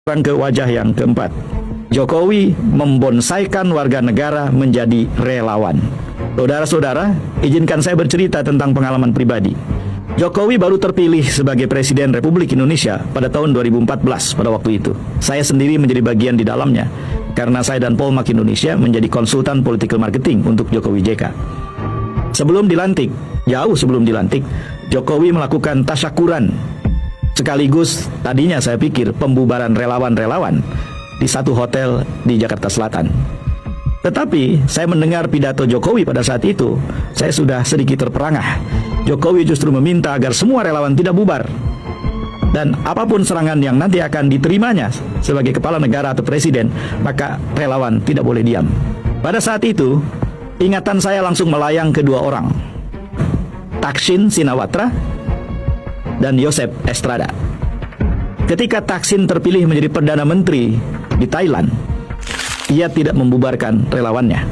Ke wajah yang keempat, Jokowi membonsaikan warga negara menjadi relawan. Saudara-saudara, izinkan saya bercerita tentang pengalaman pribadi. Jokowi baru terpilih sebagai Presiden Republik Indonesia pada tahun 2014 pada waktu itu. Saya sendiri menjadi bagian di dalamnya, karena saya dan Polmark Indonesia menjadi konsultan political marketing untuk Jokowi JK. Sebelum dilantik, jauh sebelum dilantik, Jokowi melakukan tasyakuran. Sekaligus tadinya saya pikir pembubaran relawan-relawan di satu hotel di Jakarta Selatan. Tetapi saya mendengar pidato Jokowi pada saat itu, saya sudah sedikit terperangah. Jokowi justru meminta agar semua relawan tidak bubar. Dan apapun serangan yang nanti akan diterimanya sebagai kepala negara atau presiden, maka relawan tidak boleh diam. Pada saat itu, ingatan saya langsung melayang kedua orang, Thaksin Shinawatra dan Joseph Estrada. Ketika Thaksin terpilih menjadi Perdana Menteri di Thailand, ia tidak membubarkan relawannya.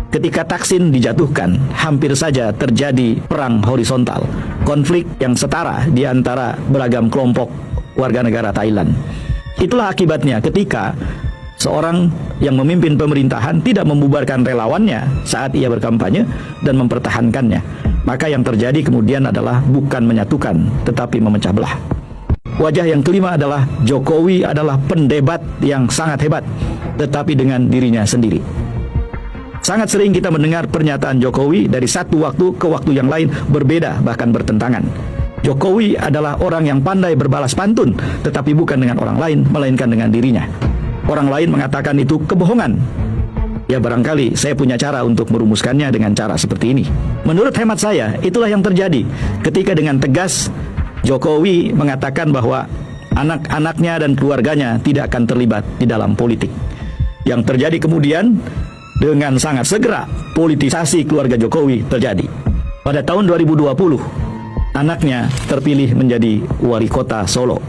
Ketika Thaksin dijatuhkan, hampir saja terjadi perang horizontal, konflik yang setara di antara beragam kelompok warga negara Thailand. Itulah akibatnya ketika seorang yang memimpin pemerintahan tidak membubarkan relawannya saat ia berkampanye dan mempertahankannya. Maka yang terjadi kemudian adalah bukan menyatukan, tetapi memecah belah. Wajah yang kelima adalah Jokowi adalah pendebat yang sangat hebat, tetapi dengan dirinya sendiri. Sangat sering kita mendengar pernyataan Jokowi dari satu waktu ke waktu yang lain berbeda, bahkan bertentangan. Jokowi adalah orang yang pandai berbalas pantun, tetapi bukan dengan orang lain, melainkan dengan dirinya. Orang lain mengatakan itu kebohongan. Ya, barangkali saya punya cara untuk merumuskannya dengan cara seperti ini. Menurut hemat saya, itulah yang terjadi ketika dengan tegas Jokowi mengatakan bahwa anak-anaknya dan keluarganya tidak akan terlibat di dalam politik. Yang terjadi kemudian, dengan sangat segera politisasi keluarga Jokowi terjadi. Pada tahun 2020, anaknya terpilih menjadi wali kota Solo.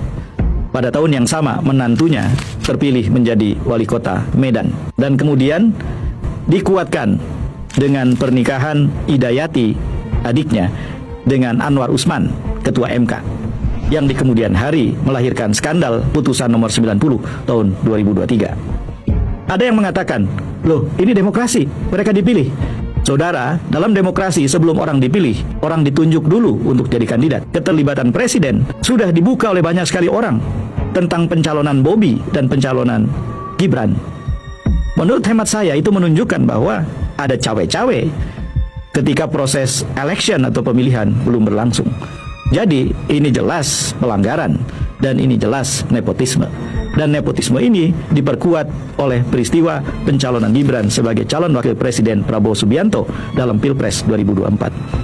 Pada tahun yang sama, menantunya terpilih menjadi wali kota Medan. Dan kemudian dikuatkan dengan pernikahan Hidayati, adiknya, dengan Anwar Usman, ketua MK, yang di kemudian hari melahirkan skandal putusan nomor 90 tahun 2023. Ada yang mengatakan, loh, ini demokrasi, mereka dipilih. Saudara, dalam demokrasi sebelum orang dipilih, orang ditunjuk dulu untuk jadi kandidat. Keterlibatan presiden sudah dibuka oleh banyak sekali orang tentang pencalonan Bobi dan pencalonan Gibran. Menurut hemat saya itu menunjukkan bahwa ada cawe-cawe ketika proses election atau pemilihan belum berlangsung. Jadi ini jelas pelanggaran dan ini jelas nepotisme. Dan nepotisme ini diperkuat oleh peristiwa pencalonan Gibran sebagai calon wakil presiden Prabowo Subianto dalam Pilpres 2024.